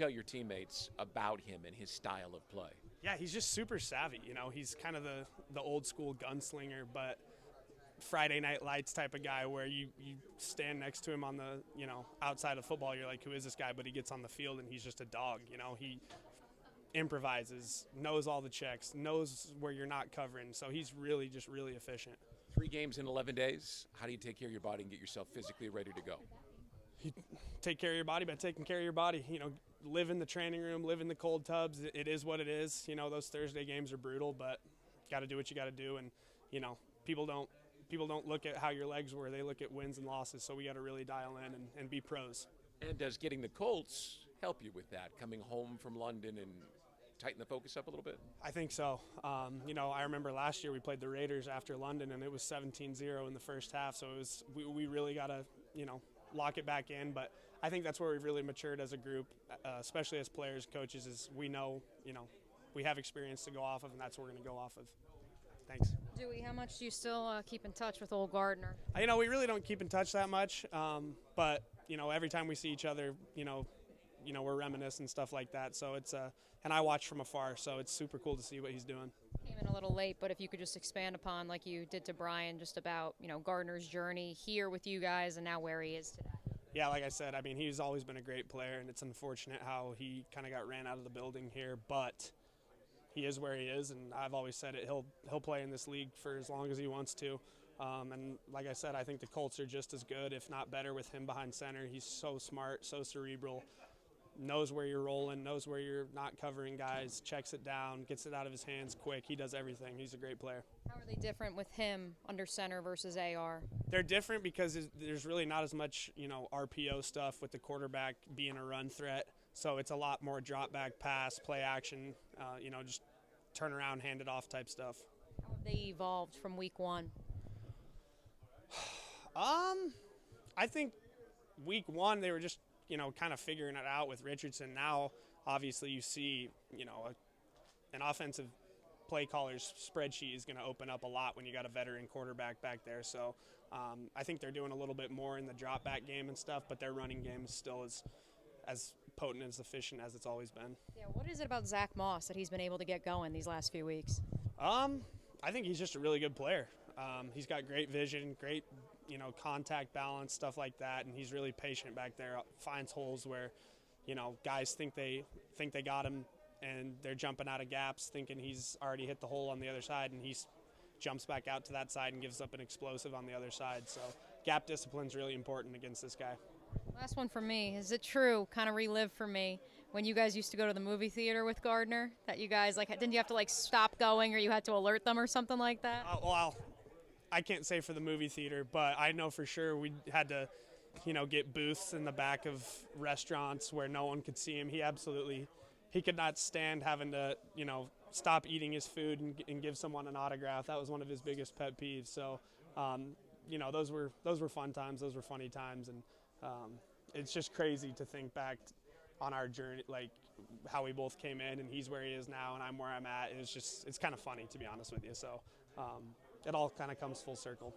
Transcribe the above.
Tell your teammates about him and his style of play. Yeah, he's just super savvy. He's kind of the old school gunslinger, but Friday Night Lights type of guy where you stand next to him on the, outside of football, you're like, who is this guy? But he gets on the field and he's just a dog. He improvises, knows all the checks, knows where you're not covering. So he's really just really efficient. 3 games in 11 days. How do you take care of your body and get yourself physically ready to go? You take care of your body by taking care of your body. Live in the training room, live in the cold tubs. It is what it is. Those Thursday games are brutal, but got to do what you got to do. And people don't look at how your legs were; they look at wins and losses. So we got to really dial in and be pros. And does getting the Colts help you with that? Coming home from London and tighten the focus up a little bit? I think so. I remember last year we played the Raiders after London, and it was 17-0 in the first half. So we really got to lock it back in. But I think that's where we've really matured as a group, especially as players, coaches. Is we know we have experience to go off of, and that's what we're going to go off of. Thanks. Dewey, how much do you still keep in touch with old Gardner? We really don't keep in touch that much, but every time we see each other, we're reminiscing stuff like that. So it's and I watch from afar, so it's super cool to see what he's doing. Came in a little late, but if you could just expand upon, like you did to Brian, just about Gardner's journey here with you guys and now where he is today. Yeah, like I said, he's always been a great player, and it's unfortunate how he kind of got ran out of the building here, but he is where he is, and I've always said it. He'll play in this league for as long as he wants to. And like I said, I think the Colts are just as good, if not better, with him behind center. He's so smart, so cerebral, knows where you're rolling, knows where you're not covering guys, checks it down, gets it out of his hands quick. He does everything. He's a great player. How are they different with him under center versus AR? They're different because there's really not as much, RPO stuff with the quarterback being a run threat. So it's a lot more drop back pass, play action, just turn around, hand it off type stuff. How have they evolved from week 1? I think week 1 they were just, kind of figuring it out with Richardson. Now, obviously, you see, an offensive play caller's spreadsheet is going to open up a lot when you got a veteran quarterback back there. So I think they're doing a little bit more in the drop back game and stuff, but their running game is still as potent and as efficient as it's always been. Yeah, what is it about Zach Moss that he's been able to get going these last few weeks? I think he's just a really good player. He's got great vision, great, contact balance, stuff like that, and he's really patient back there. Finds holes where, guys think they got him, and they're jumping out of gaps, thinking he's already hit the hole on the other side, and he jumps back out to that side and gives up an explosive on the other side. So gap discipline's really important against this guy. Last one for me. Is it true, kind of relive for me, when you guys used to go to the movie theater with Gardner, that you guys, didn't you have to, stop going or you had to alert them or something like that? Well, I can't say for the movie theater, but I know for sure we had to, get booths in the back of restaurants where no one could see him. He could not stand having to, stop eating his food and give someone an autograph. That was one of his biggest pet peeves. So, those were fun times. Those were funny times. And it's just crazy to think back on our journey, how we both came in, and he's where he is now and I'm where I'm at. It's kind of funny, to be honest with you. So it all kind of comes full circle.